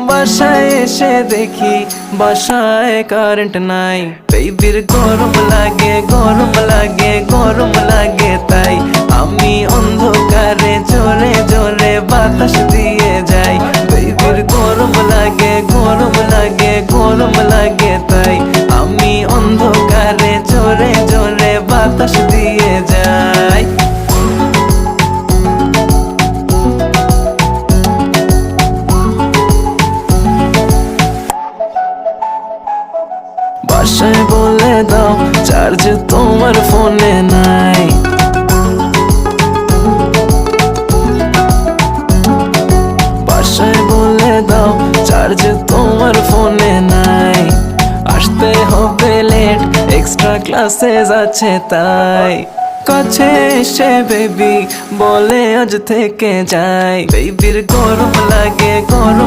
বাসায় এসে দেখি বাসায় কারেন্ট নাই, বেবির গরম লাগে গরম লাগে গরম লাগে, তাই আমি অন্ধকারে জোরে জোরে বাতাস দিয়ে যাই। বেবির গরম লাগে গরম লাগে গরম লাগে, তাই আমি অন্ধকারে জোরে জোরে বাতাস দিয়ে যাই। বাসায় বলে দাও চার্জ তোমার ফোনে নাই, বাসায় বলে দাও চার্জ তোমার ফোনে নাই। আসতে হবে লেট, এক্সট্রা ক্লাসেস আছে তাই। কাছে এসে বেবি বলে আজ থেকে যাই। বেবির গরম লাগে গরম